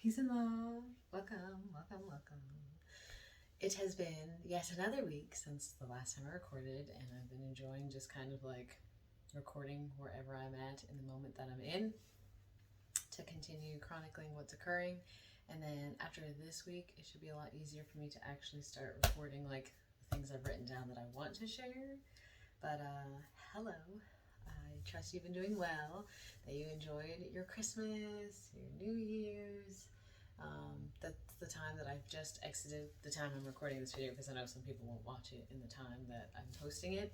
Peace and love. Welcome, welcome, welcome. It has been yet another week since the last time I recorded, and I've been enjoying just kind of like recording wherever I'm at in the moment that I'm in to continue chronicling what's occurring. And then after this week, it should be a lot easier for me to actually start recording like the things I've written down that I want to share. But hello. I trust you've been doing well, that you enjoyed your Christmas, your New Year's. That's the time that I've just exited the time I'm recording this video because I know some people won't watch it in the time that I'm posting it.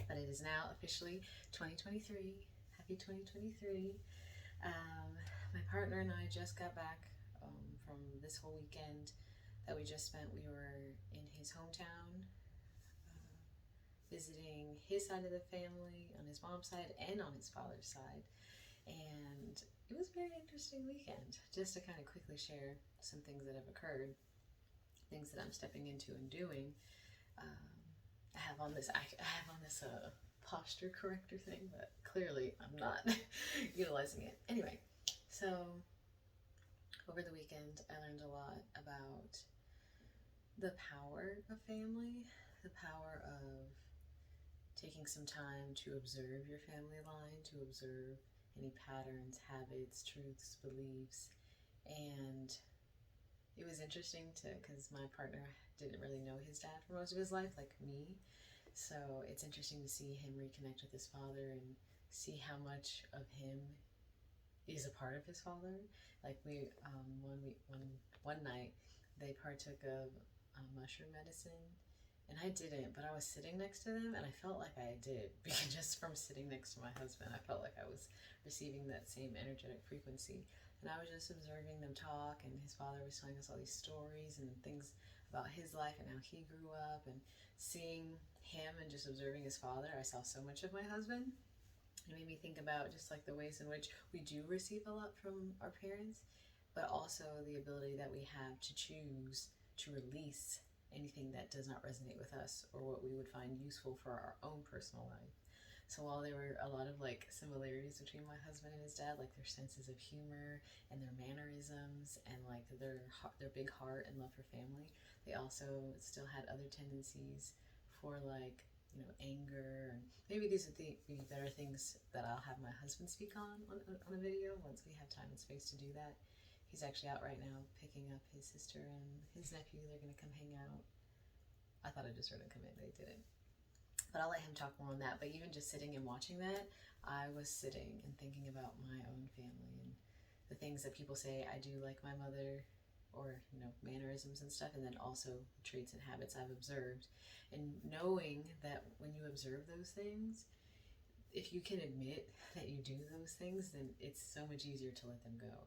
But it is now officially 2023. Happy 2023. My partner and I just got back from this whole weekend that we just spent. We were in his hometown visiting his side of the family on his mom's side and on his father's side. And it was a very interesting weekend. Just to kind of quickly share some things that have occurred, things that I'm stepping into and doing. I have on this posture corrector thing, but clearly I'm not utilizing it. Anyway, so over the weekend I learned a lot about the power of family, the power of taking some time to observe your family line, to observe any patterns, habits, truths, beliefs. And it was interesting because my partner didn't really know his dad for most of his life, like me. So it's interesting to see him reconnect with his father and see how much of him is a part of his father. Like one night they partook of mushroom medicine, and I didn't, but I was sitting next to them and I felt like I did, because just from sitting next to my husband I felt like I was receiving that same energetic frequency. And I was just observing them talk, and his father was telling us all these stories and things about his life and how he grew up, and seeing him and just observing his father, I saw so much of my husband. It made me think about just like the ways in which we do receive a lot from our parents, but also the ability that we have to choose to release anything that does not resonate with us or what we would find useful for our own personal life. So while there were a lot of like similarities between my husband and his dad, like their senses of humor and their mannerisms and like their big heart and love for family, they also still had other tendencies for like, you know, anger. And maybe these would be better things that I'll have my husband speak on a video once we have time and space to do that. He's actually out right now picking up his sister and his nephew. They're going to come hang out. I thought I just heard them come in. They didn't. But I'll let him talk more on that. But even just sitting and watching that, I was sitting and thinking about my own family and the things that people say I do like my mother, or, you know, mannerisms and stuff, and then also the traits and habits I've observed. And knowing that when you observe those things, if you can admit that you do those things, then it's so much easier to let them go.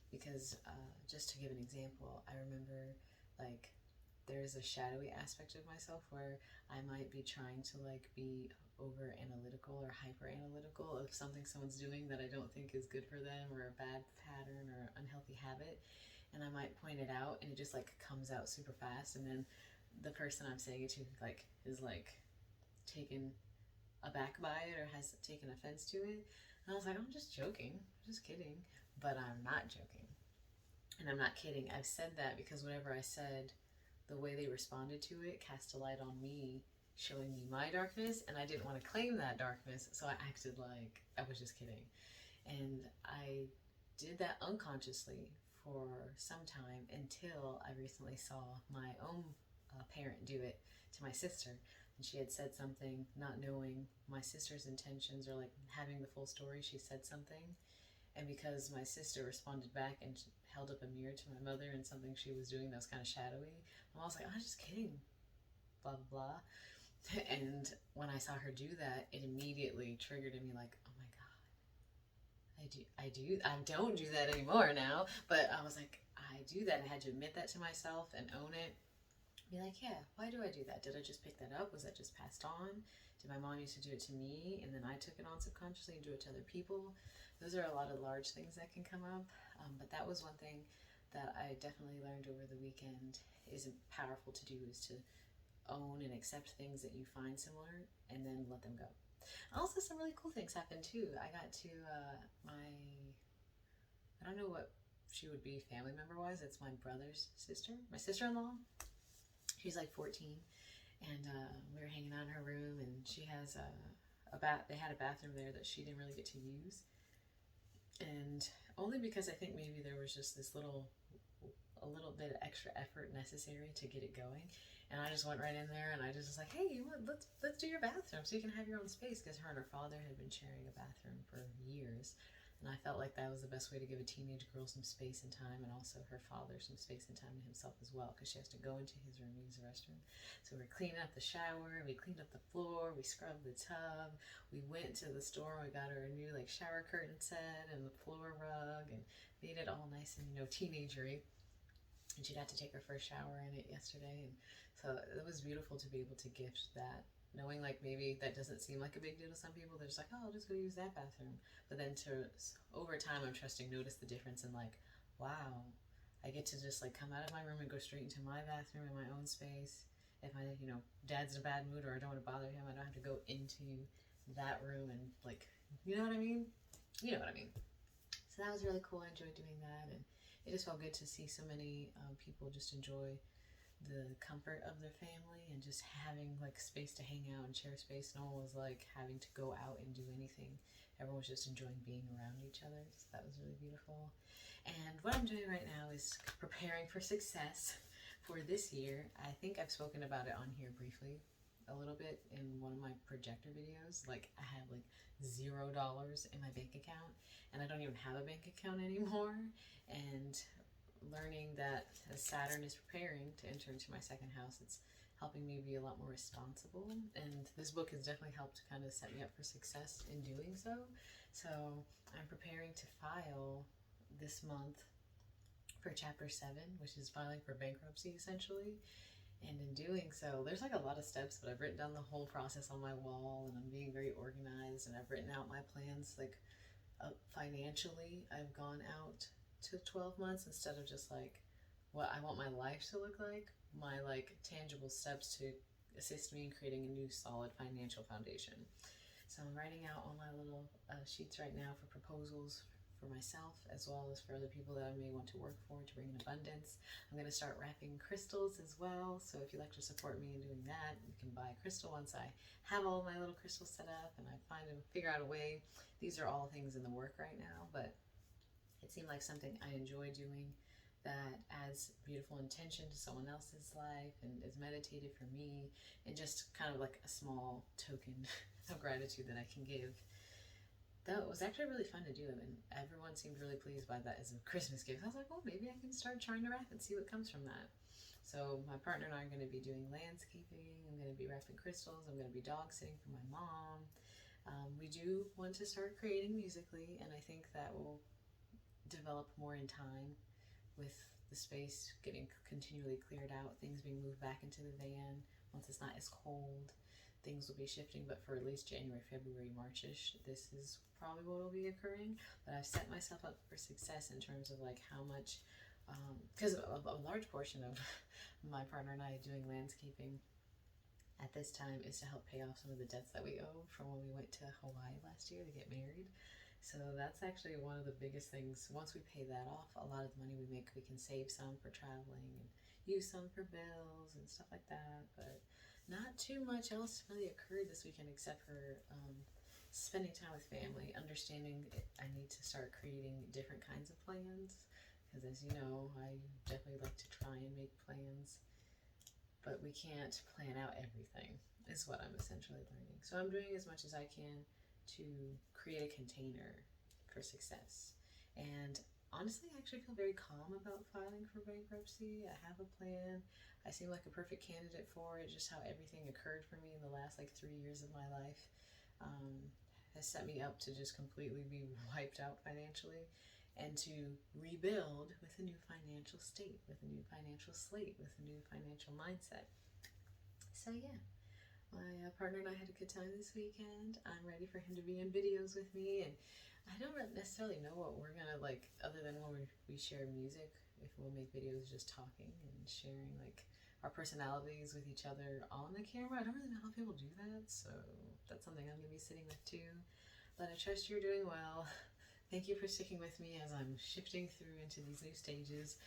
Because just to give an example, I remember like there's a shadowy aspect of myself where I might be trying to like be over analytical or hyper analytical of something someone's doing that I don't think is good for them, or a bad pattern or unhealthy habit, and I might point it out and it just like comes out super fast, and then the person I'm saying it to like is like taken aback by it or has taken offense to it. And I was like, I'm just joking, I'm just kidding. But I'm not joking. And I'm not kidding. I've said that because whatever I said, the way they responded to it cast a light on me, showing me my darkness, and I didn't want to claim that darkness, so I acted like I was just kidding. And I did that unconsciously for some time until I recently saw my own parent do it to my sister. And she had said something, not knowing my sister's intentions or like having the full story. She said something, and because my sister responded back and held up a mirror to my mother and something she was doing that was kind of shadowy, I was like, I'm just kidding, blah, blah, blah. And when I saw her do that, it immediately triggered in me like, oh my God, I don't do that anymore now. But I was like, I do that. And I had to admit that to myself and own it. Be like, yeah, why do I do that? Did I just pick that up? Was that just passed on? Did my mom used to do it to me and then I took it on subconsciously and do it to other people? Those are a lot of large things that can come up. But that was one thing that I definitely learned over the weekend is powerful to do, is to own and accept things that you find similar and then let them go. Also, some really cool things happened too. I got to I don't know what she would be family member wise. It's my brother's sister, my sister-in-law. She's like 14, and we were hanging out in her room, and she has they had a bathroom there that she didn't really get to use, and only because I think maybe there was just a little bit of extra effort necessary to get it going. And I just went right in there, and I just was like, hey, let's do your bathroom so you can have your own space, because her and her father had been sharing a bathroom for years. And I felt like that was the best way to give a teenage girl some space and time, and also her father some space and time to himself as well, because she has to go into his room and use the restroom. So we're cleaning up the shower, we cleaned up the floor, we scrubbed the tub, we went to the store and we got her a new like shower curtain set and the floor rug, and made it all nice and, you know, teenagery. And she got to take her first shower in it yesterday, and so it was beautiful to be able to gift that, knowing like maybe that doesn't seem like a big deal to some people. They're just like, oh, I'll just go use that bathroom. But then over time, I'm trusting, notice the difference in like, wow, I get to just like come out of my room and go straight into my bathroom in my own space. If my, you know, dad's in a bad mood or I don't want to bother him, I don't have to go into that room and like, you know what I mean? You know what I mean. So that was really cool. I enjoyed doing that, and it just felt good to see so many people just enjoy the comfort of their family and just having like space to hang out and share space. No one was like having to go out and do anything. Everyone was just enjoying being around each other. So that was really beautiful. And what I'm doing right now is preparing for success for this year. I think I've spoken about it on here briefly a little bit in one of my projector videos. Like I had like $0 in my bank account, and I don't even have a bank account anymore. And learning that as Saturn is preparing to enter into my second house, it's helping me be a lot more responsible. And this book has definitely helped kind of set me up for success in doing so. So I'm preparing to file this month for chapter 7, which is filing for bankruptcy essentially. And in doing so, there's like a lot of steps, but I've written down the whole process on my wall, and I'm being very organized, and I've written out my plans like financially. I've gone out to 12 months instead of just like what I want my life to look like, my like tangible steps to assist me in creating a new solid financial foundation. So I'm writing out all my little sheets right now for proposals for myself, as well as for other people that I may want to work for to bring in abundance. I'm going to start wrapping crystals as well. So if you'd like to support me in doing that, you can buy a crystal once I have all my little crystals set up and I figure out a way. These are all things in the work right now, but it seemed like something I enjoy doing that adds beautiful intention to someone else's life and is meditative for me, and just kind of like a small token of gratitude that I can give. That was actually really fun to do, and everyone seemed really pleased by that as a Christmas gift. I was like, well, maybe I can start trying to wrap and see what comes from that. So my partner and I are going to be doing landscaping. I'm going to be wrapping crystals. I'm going to be dog sitting for my mom. We do want to start creating musically, and I think that will develop more in time with the space getting continually cleared out, things being moved back into the van once it's not as cold. Things will be shifting, but for at least January, February, March-ish, this is probably what will be occurring. But I've set myself up for success in terms of like how much, because a large portion of my partner and I doing landscaping at this time is to help pay off some of the debts that we owe from when we went to Hawaii last year to get married. So that's actually one of the biggest things. Once we pay that off, a lot of the money we make, we can save some for traveling and use some for bills and stuff like that. But not too much else really occurred this weekend except for spending time with family, understanding I need to start creating different kinds of plans. Because as you know, I definitely like to try and make plans, but we can't plan out everything, is what I'm essentially learning. So I'm doing as much as I can to create a container for success. And honestly, I actually feel very calm about filing for bankruptcy. I have a plan. I seem like a perfect candidate for it. Just how everything occurred for me in the last like 3 years of my life has set me up to just completely be wiped out financially, and to rebuild with a new financial state, with a new financial slate, with a new financial mindset. So yeah, my partner and I had a good time this weekend. I'm ready for him to be in videos with me, and I don't necessarily know what we're gonna like, other than when we share music, if we'll make videos just talking and sharing like our personalities with each other on the camera. I don't really know how people do that, so that's something I'm gonna be sitting with too. But I trust you're doing well. thank you for sticking with me as I'm shifting through into these new stages.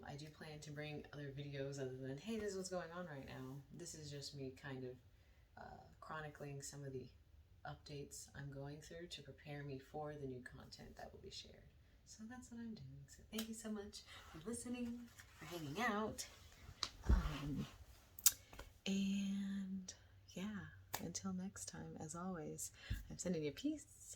I do plan to bring other videos other than, hey, this is what's going on right now. This is just me kind of chronicling some of the updates I'm going through to prepare me for the new content that will be shared. So that's what I'm doing. So thank you so much for listening, for hanging out. And yeah, until next time, as always, I'm sending you peace,